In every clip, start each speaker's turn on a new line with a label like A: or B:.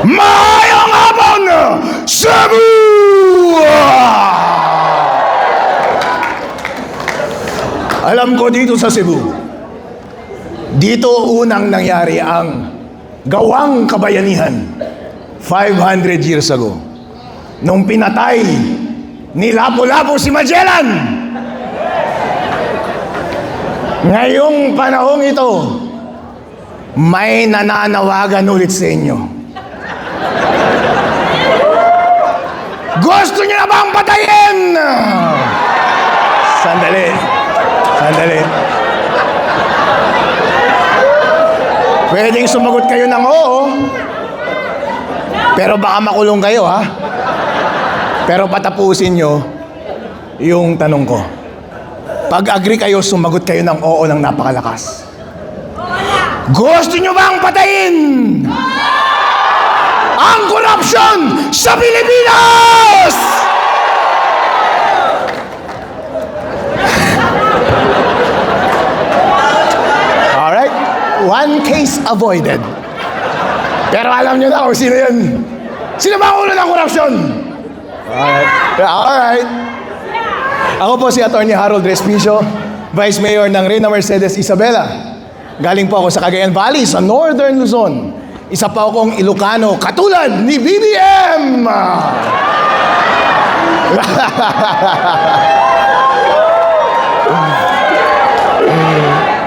A: Mayang hapon, Cebu! Alam ko dito sa Cebu, dito unang nangyari ang gawang kabayanihan 500 years ago. Nung pinatay ni Lapu-Lapu si Magellan. Ngayong panahong ito, may nananawagan ulit sa inyo. Gusto niyo na bang patayin? Sandali. Pwedeng sumagot kayo ng oo, pero baka makulong kayo, ha? Pero patapusin nyo yung tanong ko. Pag agree kayo, sumagot kayo ng oo ng napakalakas. Gusto nyo bang patayin ang korupsyon sa Pilipinas? Alright, one case avoided. Pero alam nyo na kung sino yun. Sino ba ang ulo ng korupsyon? Alright. Ako po si Atty. Harold Respicio, Vice Mayor ng Reyna Mercedes Isabela. Galing po ako sa Cagayan Valley, sa Northern Luzon. Isa pa akong Ilocano, katulad ni BBM!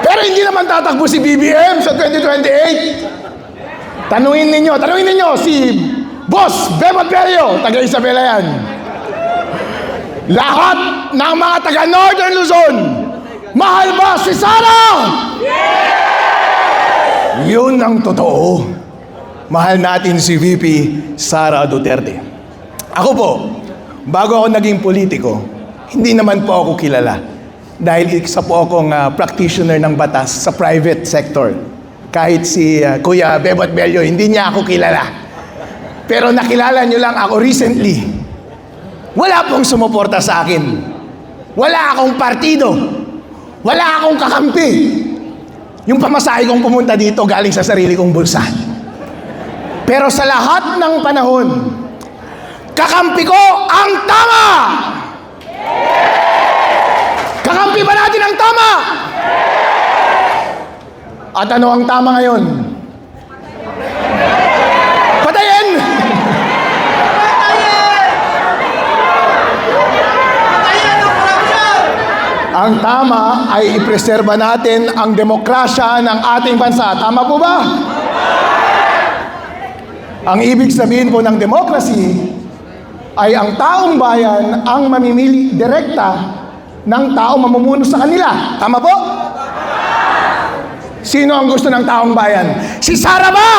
A: Pero hindi naman tatakbo si BBM sa 2028. Tanungin ninyo si Boss Bebot Bello, taga Isabela yan. Lahat ng mga taga Northern Luzon, mahal ba si Sara? Yes! Yun ang totoo. Mahal natin si VP Sara Duterte. Ako po, bago ako naging politiko, hindi naman po ako kilala. Dahil isa po akong practitioner ng batas sa private sector. Kahit si Kuya Bebot Bello, hindi niya ako kilala. Pero nakilala niyo lang ako recently. Wala pong sumuporta sa akin. Wala akong partido. Wala akong kakampi. Yung pamasahe kong pumunta dito galing sa sarili kong bulsa. Pero sa lahat ng panahon, kakampi ko ang tama! Kakampi ba natin ang tama? At ano ang tama ngayon? Patayin! Ang tama ay ipreserba natin ang demokrasya ng ating bansa. Tama po ba? Ang ibig sabihin po ng democracy ay ang taong bayan ang mamimili direkta ng taong mamumuno sa kanila. Tama po? Sino ang gusto ng taong bayan? Si Sara ba?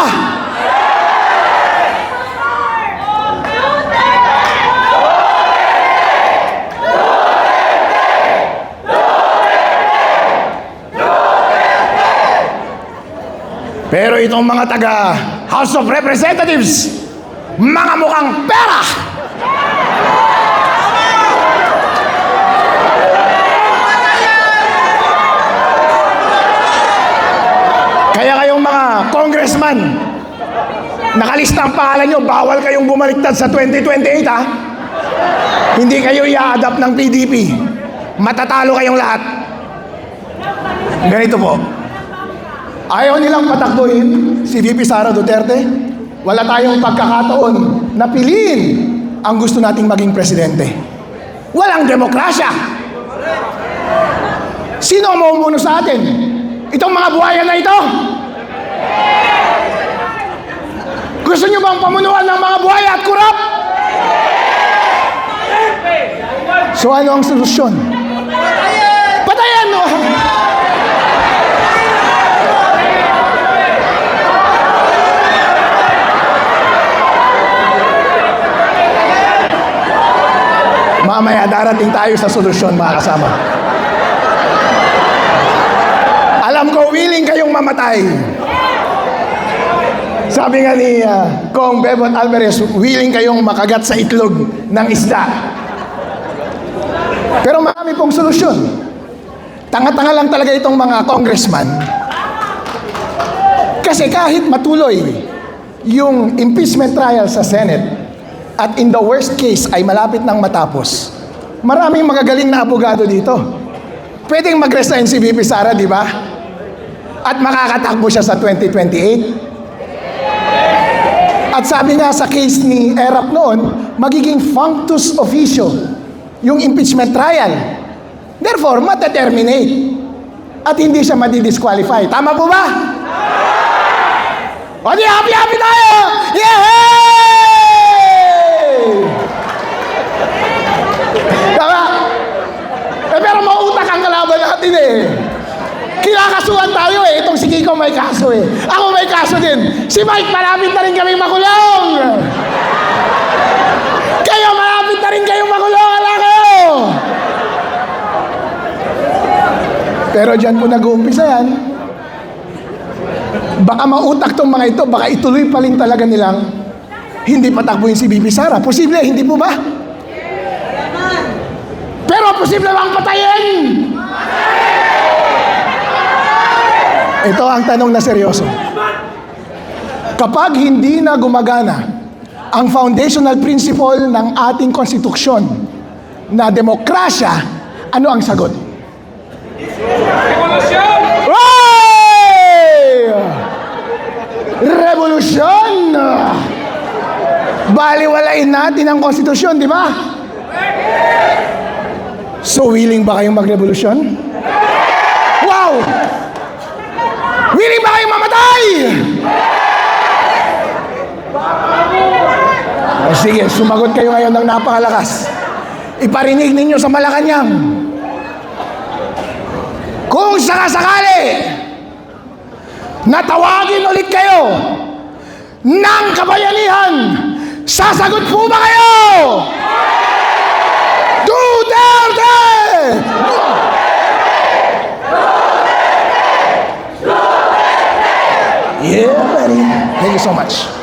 A: Pero itong mga taga House of Representatives, mga mukhang pera! Kaya kayong mga congressman, nakalista ang pangalan nyo, bawal kayong bumaliktad sa 2028, ha? Hindi kayo i-adapt ng PDP. Matatalo kayong lahat. Ganito po. Ayaw nilang patakbuhin si VP Sara Duterte. Wala tayong pagkakataon na piliin ang gusto nating maging presidente. Walang demokrasya. Sino ang mamumuno sa atin? Itong mga buhayan na ito? Gusto nyo bang pamunuan ng mga buhaya at kurap? So ano ang solusyon? Patayin! No? Mamaya darating tayo sa solusyon, mga kasama. Alam ko, willing kayong mamatay. Sabi nga ni Kong Bebot Alvarez, willing kayong makagat sa itlog ng isda. Pero marami pong solusyon. Tanga-tanga lang talaga itong mga congressman. Kasi kahit matuloy yung impeachment trial sa Senate at in the worst case ay malapit nang matapos, maraming magagaling na abogado dito. Pwedeng mag-resign si VP Sara, di ba? At makakatakbo siya sa 2028. At sabi nga sa case ni Erap noon, magiging functus officio yung impeachment trial. Therefore, mataterminate. At hindi siya madi-disqualify. Tama po ba? O di, happy tayo! Yay! Tama? Pero mautak ang kalaban natin eh. Kinakasuhan tayo eh. Itong si Kiko may kaso eh. Ako may kaso din. Si Mike, malapit na rin kami makulong. Kayo, malapit na rin kayong makulong. Ala kayo. Pero dyan po nag-uumpisa yan. Baka mautak tong mga ito. Baka ituloy pa rin talaga nilang hindi patakbuhin si VP Sara. Posible, hindi po ba? Pero posible bang patayin? Ito ang tanong na seryoso. Kapag hindi na gumagana ang foundational principle ng ating konstitusyon na demokrasya, ano ang sagot?
B: Revolusyon!
A: Hey! Revolusyon! Baliwalain natin ang konstitusyon, di ba? So willing ba kayong magrevolusyon? Wow! Willing ba kayong mamatay? O sige, sumagot kayo ngayon ng napakalakas. Iparinig ninyo sa Malacanang. Kung sakasakali, natawagin ulit kayo ng kabayanihan, sasagot po ba kayo? Duterte! Yeah, buddy. Thank you so much.